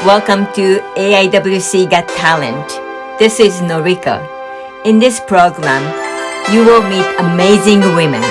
Welcome to AIWC Got Talent. This is Norika. In this program, you will meet amazing women.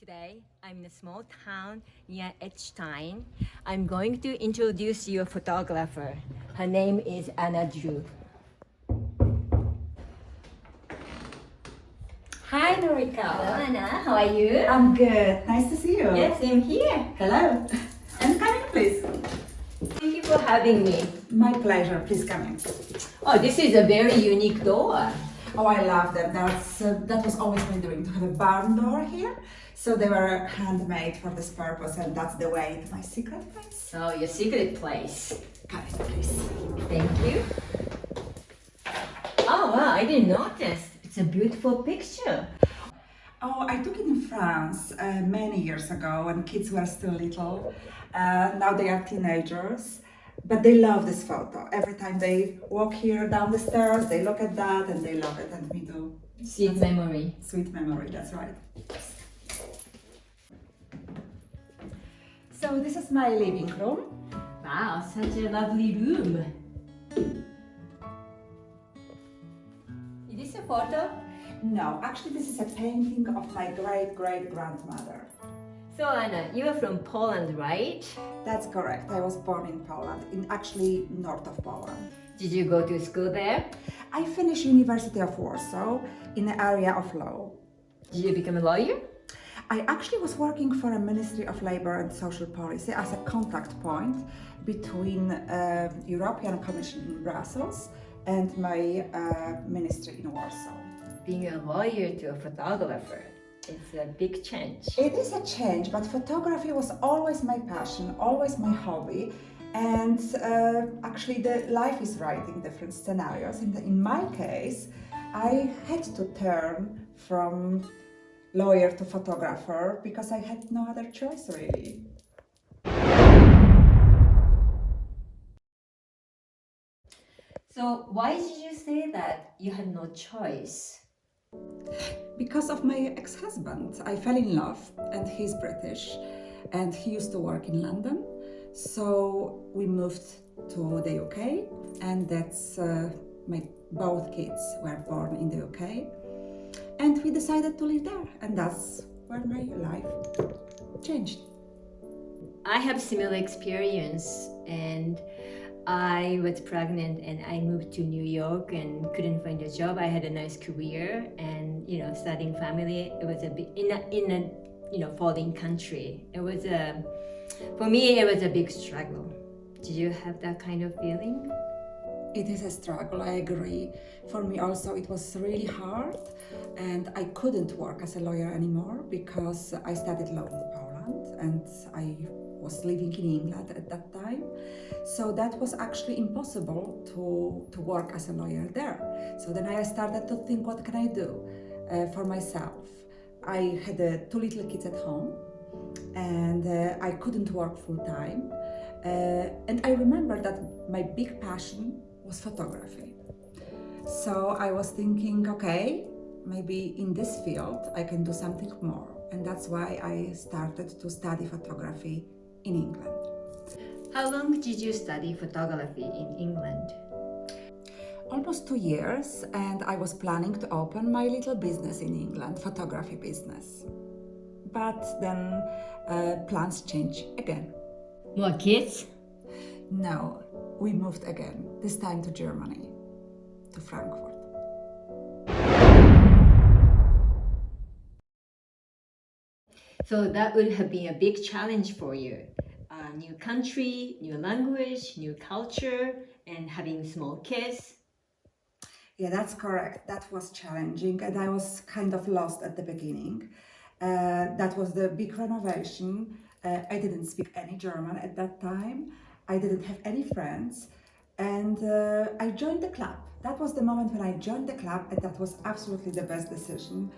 Today, I'm in a small town near Edstein. I'm going to introduce you a photographer. Her name is Anna Drew. Hi, Norika. Hello, Anna. How are you? I'm good. Nice to see you. Yes, I'm here. Hello. And come in, please. Thank you for having me. My pleasure. Please come in. Oh, this is a very unique door. Oh, I love them. That was always my dream, to have a barn door here. So they were handmade for this purpose, and that's the way to my secret place. Oh, your secret place. Come in, please. Thank you. Oh, wow, I didn't notice. It's a beautiful picture. Oh, I took it in France many years ago when kids were still little. Now they are teenagers. But they love this photo. Every time they walk here down the stairs, they look at that and they love it, and me too. Sweet memory. Sweet memory, that's right. So this is my living room. Wow, such a lovely room. Is this a photo? No, actually this is a painting of my great-great-grandmother. So Anna, you are from Poland, right? That's correct. I was born in Poland, actually north of Poland. Did you go to school there? I finished University of Warsaw in the area of law. Did you become a lawyer? I actually was working for a Ministry of Labour and Social Policy as a contact point between European Commission in Brussels and my ministry in Warsaw. Being a lawyer to a photographer, it's a big change. It is a change, but photography was always my passion, always my hobby. And actually the life is writing different scenarios. In my case, I had to turn from lawyer to photographer because I had no other choice really. So why did you say that you had no choice? Because of my ex-husband. I fell in love, and he's British and he used to work in London. So we moved to the UK, and that's my both kids were born in the UK. And we decided to live there, and that's where my life changed. I have similar experience, and I was pregnant and I moved to New York and couldn't find a job. I had a nice career and starting family. It was a bit in a foreign country. It was for me it was a big struggle. Did you have that kind of feeling? It is a struggle, I agree. For me also it was really hard, and I couldn't work as a lawyer anymore because I studied law in Poland and I was living in England at that time. So that was actually impossible to work as a lawyer there. So then I started to think, what can I do for myself? I had two little kids at home, and I couldn't work full time. And I remember that my big passion was photography. So I was thinking, okay, maybe in this field I can do something more. And that's why I started to study photography in England. How long did you study photography in England? Almost 2 years, and I was planning to open my little business in England, photography business. But then plans change again. More kids? No, we moved again, this time to Germany, to Frankfurt. So that would have been a big challenge for you. New country, new language, new culture, and having small kids. Yeah, that's correct. That was challenging, and I was kind of lost at the beginning. That was the big renovation. I didn't speak any German at that time. I didn't have any friends, and I joined the club. That was the moment when I joined the club, and that was absolutely the best decision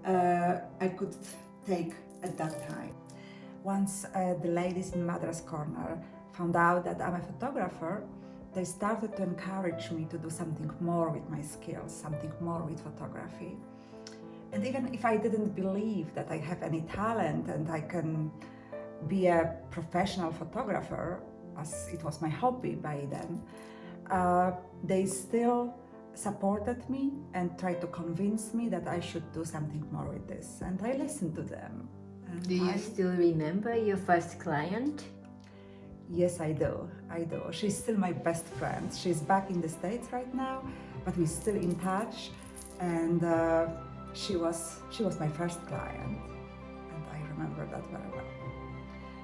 I could take at that time. Once the ladies in Mother's Corner found out that I'm a photographer, they started to encourage me to do something more with my skills, something more with photography. And even if I didn't believe that I have any talent and I can be a professional photographer, as it was my hobby by then, they still supported me and tried to convince me that I should do something more with this. And I listened to them. And Do you still remember your first client? Yes, I do. She's still my best friend. She's back in the States right now, but we're still in touch. And she was my first client, and I remember that very well.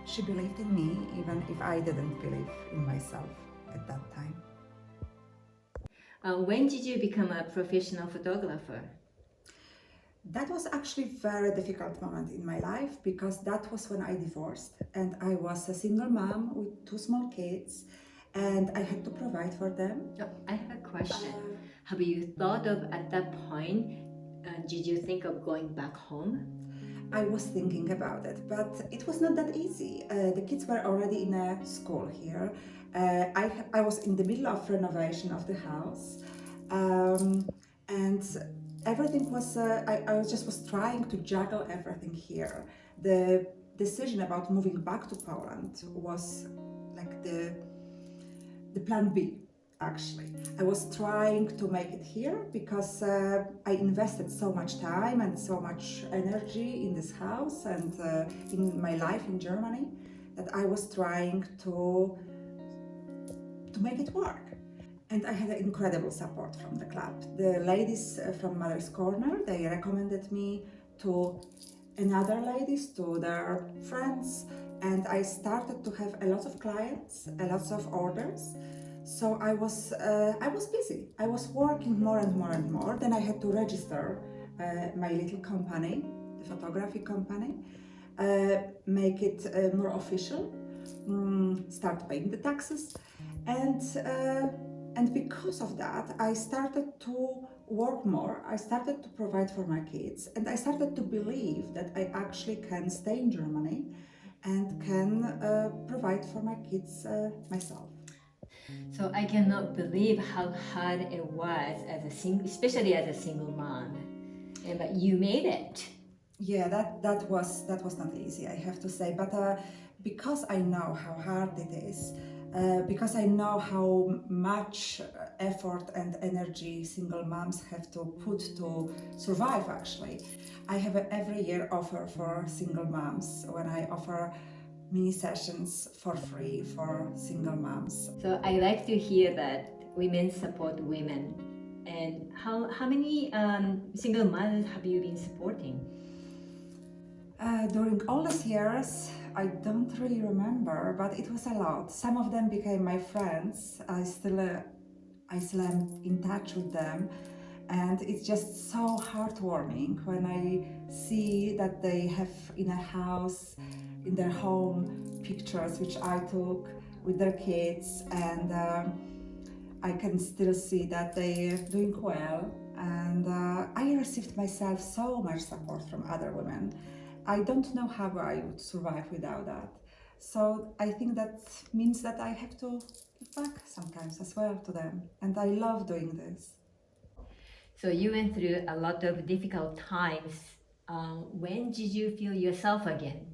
She believed in me, even if I didn't believe in myself at that time. When did you become a professional photographer? That was actually a very difficult moment in my life because that was when I divorced and I was a single mom with 2 small kids and I had to provide for them. Oh, I have a question. Have you thought of at that point, did you think of going back home? I was thinking about it, but it was not that easy. The kids were already in a school here. I was in the middle of renovation of the house, and everything was. I was trying to juggle everything here. The decision about moving back to Poland was like the plan B. Actually, I was trying to make it here because I invested so much time and so much energy in this house and in my life in Germany that I was trying to make it work. And I had incredible support from the club. The ladies from Mother's Corner, they recommended me to another ladies, to their friends, and I started to have a lot of clients, a lot of orders. So I was busy. I was working more and more and more. Then I had to register my little company, the photography company, make it more official, start paying the taxes, and because of that, I started to work more. I started to provide for my kids, and I started to believe that I actually can stay in Germany and can provide for my kids myself. So I cannot believe how hard it was especially as a single mom. But you made it. Yeah, that was not easy, I have to say. But because I know how hard it is, because I know how much effort and energy single moms have to put to survive. Actually, I have every year offer for single moms when I offer mini sessions for free for single moms. So I like to hear that women support women. And how many single mothers have you been supporting? During all these years, I don't really remember, but it was a lot. Some of them became my friends. I still am in touch with them. And it's just so heartwarming when I see that they have in a house, in their home, pictures which I took with their kids, and I can still see that they're doing well. And I received myself so much support from other women. I don't know how I would survive without that. So I think that means that I have to give back sometimes as well to them. And I love doing this. So you went through a lot of difficult times. When did you feel yourself again?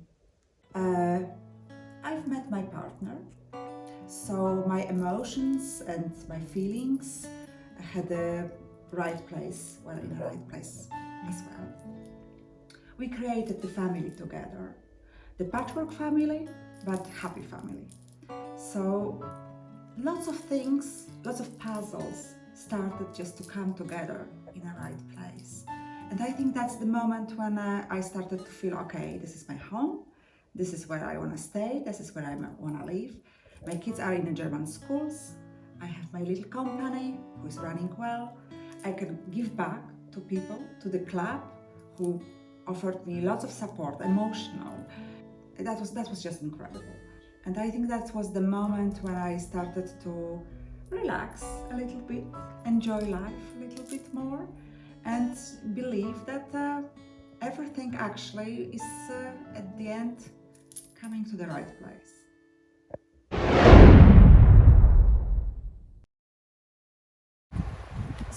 I've met my partner, so my emotions and my feelings had the right place, well, in the right place as well. We created the family together, the patchwork family, but happy family. So lots of things, lots of puzzles started just to come together in a right place. And I think that's the moment when I started to feel, okay, this is my home, this is where I want to stay, this is where I want to live. My kids are in the German schools, I have my little company who is running well. I can give back to people, to the club who offered me lots of support, emotional. That was just incredible. And I think that was the moment when I started to relax a little bit, enjoy life a little bit more, and believe that everything actually is at the end coming to the right place.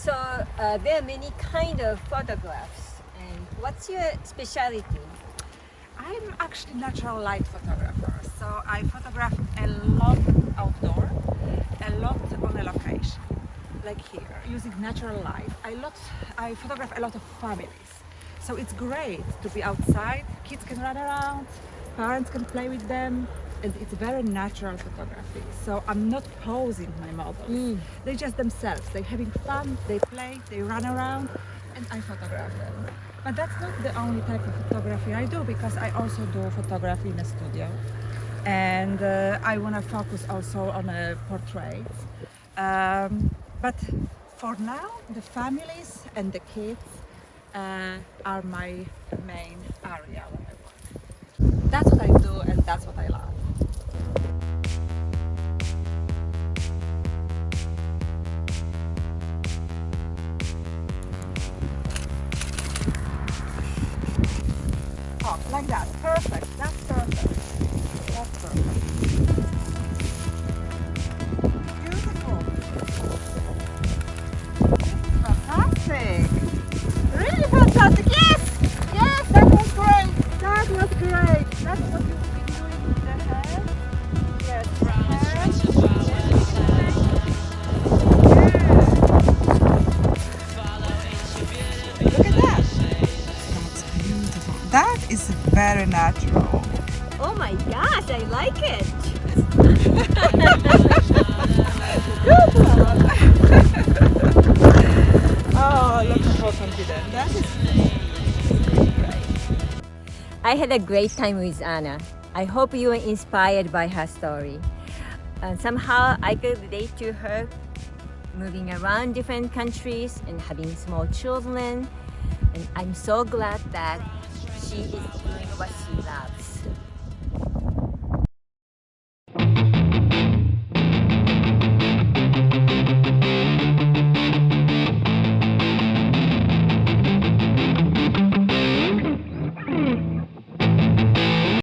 So there are many kind of photographs. And what's your specialty? I'm actually natural light photographer, so I photograph a lot outdoor, a lot on a location, like here, using natural light. I photograph a lot of families, so it's great to be outside. Kids can run around, parents can play with them, and it's very natural photography. So I'm not posing my models. They just themselves. They're having fun, they play, they run around, and I photograph them. But that's not the only type of photography I do, because I also do photography in a studio. And I want to focus also on portraits. But for now, the families and the kids are my main area when I work. That's what I do, and that's what I love. Oh, like that. Perfect. That's perfect. That's perfect. Beautiful. Fantastic. Really fantastic. Yes! Yes, that was great. That was great. That's what you've been doing with the hair. Yes, the hair. Look at that. That's beautiful. That is very natural. Oh my gosh, I like it. Oh, look how confident. That is great. I had a great time with Anna. I hope you were inspired by her story. Somehow I could relate to her moving around different countries and having small children. And I'm so glad that she is doing what she loves.